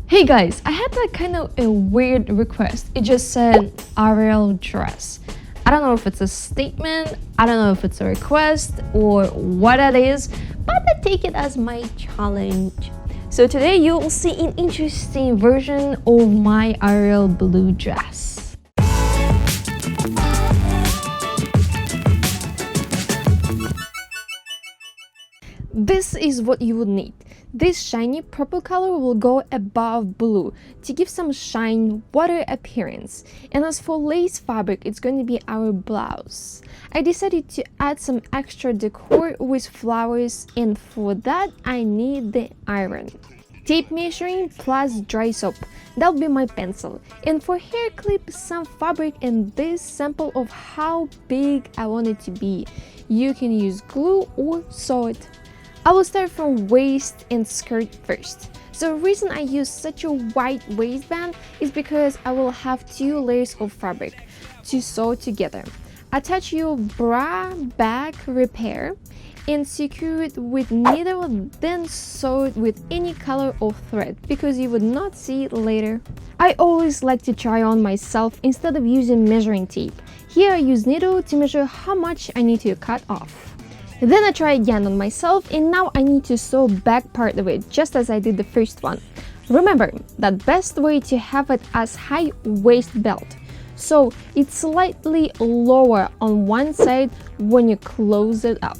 Hey guys, I had like kind of a weird request. It just said Ariel dress. I don't know if it's a statement, I don't know if it's a request or what it is, but I take it as my challenge. So today you'll see an interesting version of my Ariel blue dress. This is what you would need. This shiny purple color will go above blue to give some shine, water appearance. And as for lace fabric, it's going to be our blouse. I decided to add some extra decor with flowers, and for that I need the iron. Tape measuring plus dry soap, that'll be my pencil. And for hair clip, some fabric and this sample of how big I want it to be. You can use glue or sew it. I will start from waist and skirt first. So the reason I use such a wide waistband is because I will have 2 layers of fabric to sew together. Attach your bra back repair and secure it with needle, then sew it with any color of thread because you would not see it later. I always like to try on myself instead of using measuring tape. Here I use needle to measure how much I need to cut off. Then I try again on myself, and now I need to sew back part of it just as I did the first one. Remember that best way to have it as high waist belt, so it's slightly lower on one side when you close it up.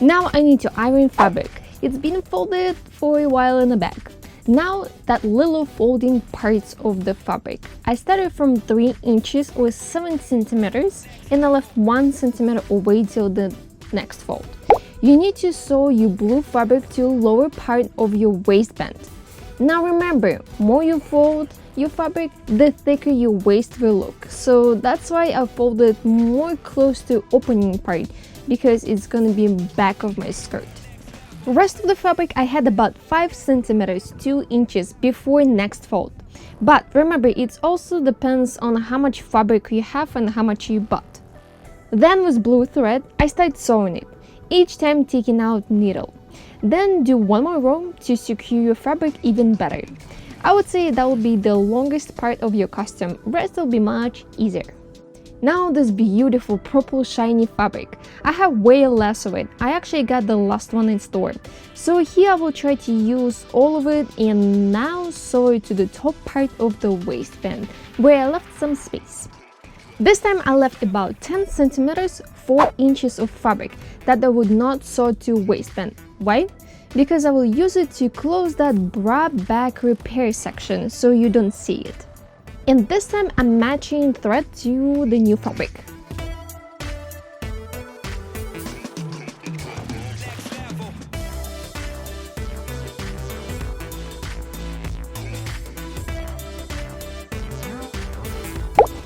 Now I need to iron fabric. It's been folded for a while in the bag. Now that little folding parts of the fabric. I started from 3 inches or 7 centimeters and I left 1 centimeter away till the next fold. You need to sew your blue fabric to the lower part of your waistband. Now remember, more you fold your fabric, the thicker your waist will look. So that's why I folded more close to opening part, because it's gonna be back of my skirt. Rest of the fabric I had about 5 centimeters, 2 inches before next fold. But remember, it also depends on how much fabric you have and how much you bought. Then with blue thread, I start sewing it, each time taking out needle. Then do one more row to secure your fabric even better. I would say that will be the longest part of your costume, rest will be much easier. Now this beautiful purple shiny fabric. I have way less of it. I actually got the last one in store. So here I will try to use all of it and now sew it to the top part of the waistband, where I left some space. This time I left about 10 centimeters, 4 inches of fabric that I would not sew to waistband. Why? Because I will use it to close that bra back repair section so you don't see it. And this time I'm matching thread to the new fabric.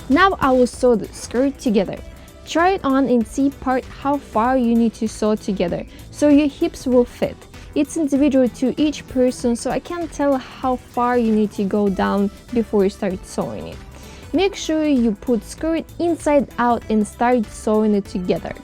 Now I will sew the skirt together. Try it on and see part how far you need to sew together so your hips will fit. It's individual to each person, so I can't tell how far you need to go down before you start sewing it. Make sure you put skirt inside out and start sewing it together.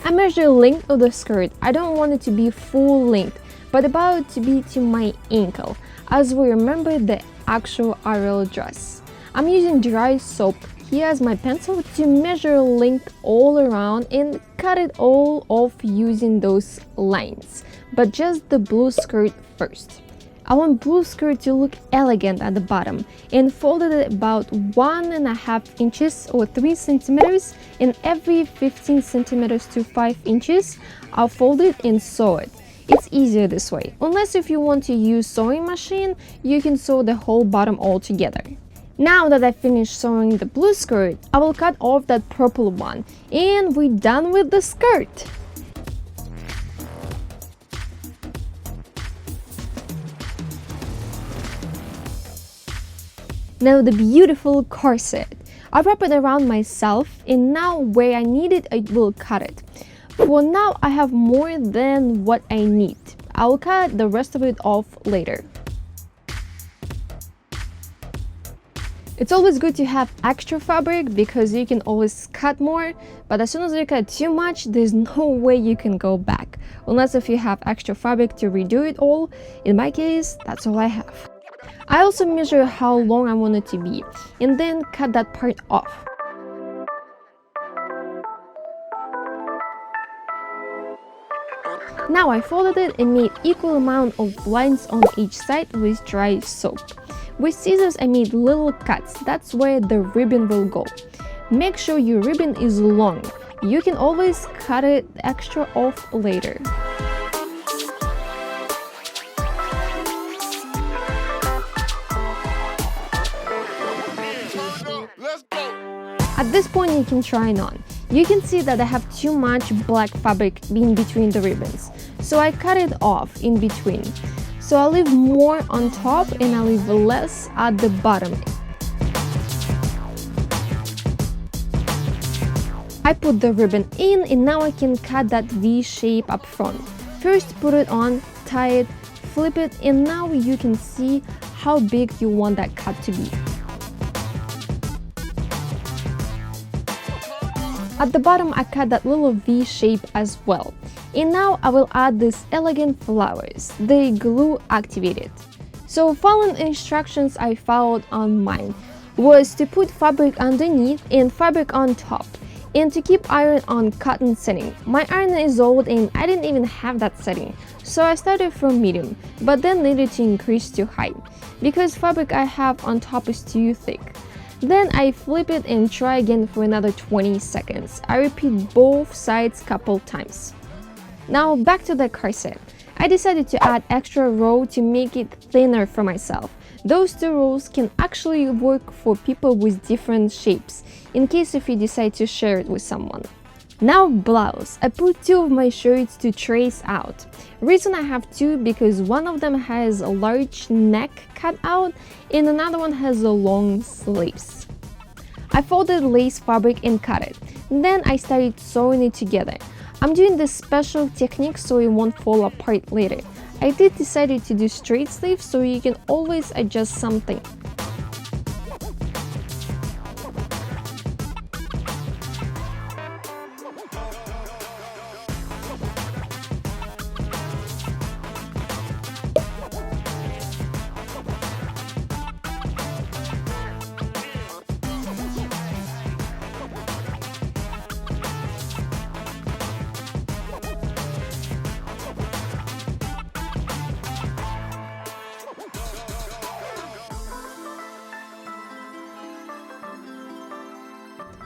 I measure the length of the skirt. I don't want it to be full length, but about to be to my ankle, as we remember the actual Ariel dress. I'm using dry soap here as my pencil to measure length all around and cut it all off using those lines, but just the blue skirt first. I want blue skirt to look elegant at the bottom and folded it about 1.5 inches or 3 centimeters, and every 15 centimeters to 5 inches I'll fold it and sew it. It's easier this way, unless if you want to use sewing machine, you can sew the whole bottom all together. Now that I finished sewing the blue skirt, I will cut off that purple one and we're done with the skirt. Now the beautiful corset. I wrap it around myself and now where I need it, I will cut it. For now, I have more than what I need. I will cut the rest of it off later. It's always good to have extra fabric because you can always cut more, but as soon as you cut too much, there's no way you can go back, unless if you have extra fabric to redo it all. In my case, that's all I have. I also measure how long I want it to be, and then cut that part off. Now I folded it and made equal amount of lines on each side with dry soap. With scissors I made little cuts, that's where the ribbon will go. Make sure your ribbon is long. You can always cut it extra off later. At this point you can try it on. You can see that I have too much black fabric in between the ribbons, so I cut it off in between. So I leave more on top and I leave less at the bottom. I put the ribbon in and now I can cut that V shape up front. First put it on, tie it, flip it, and now you can see how big you want that cut to be. At the bottom I cut that little V shape as well. And now I will add these elegant flowers, they glue activated. So following instructions I followed on mine was to put fabric underneath and fabric on top, and to keep iron on cotton setting. My iron is old and I didn't even have that setting, so I started from medium, but then needed to increase to high, because fabric I have on top is too thick. Then I flip it and try again for another 20 seconds. I repeat both sides couple times. Now back to the corset. I decided to add extra row to make it thinner for myself. Those 2 rows can actually work for people with different shapes, in case if you decide to share it with someone. Now blouse. I put 2 of my shirts to trace out. Reason I have 2 because one of them has a large neck cut out and another one has a long sleeves. I folded lace fabric and cut it. Then I started sewing it together. I'm doing this special technique so it won't fall apart later. I did decide to do straight sleeves so you can always adjust something.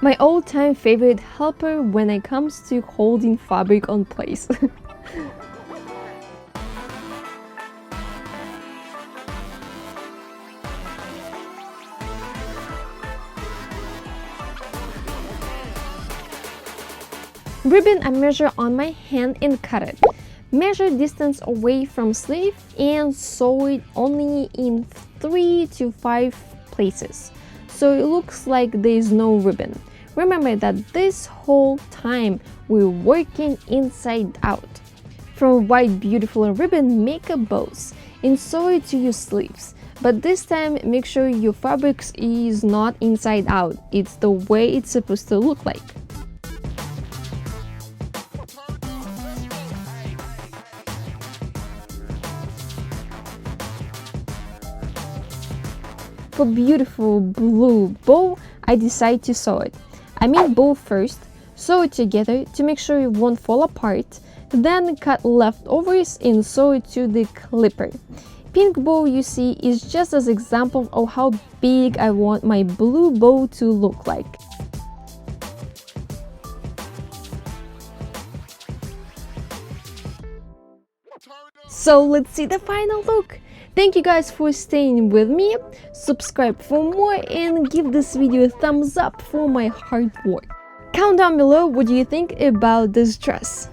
My all-time favorite helper when it comes to holding fabric on place. Ribbon I measure on my hand and cut it. Measure distance away from sleeve and sew it only in 3 to 5 places, so it looks like there is no ribbon. Remember that this whole time we're working inside out. From white beautiful ribbon, make a bows and sew it to your sleeves. But this time make sure your fabric is not inside out, it's the way it's supposed to look like. For beautiful blue bow, I decide to sew it. I make bow first, sew it together to make sure it won't fall apart, then cut leftovers and sew it to the clipper. Pink bow you see is just as example of how big I want my blue bow to look like. So let's see the final look. Thank you guys for staying with me. Subscribe for more and give this video a thumbs up for my hard work. Comment down below what do you think about this dress.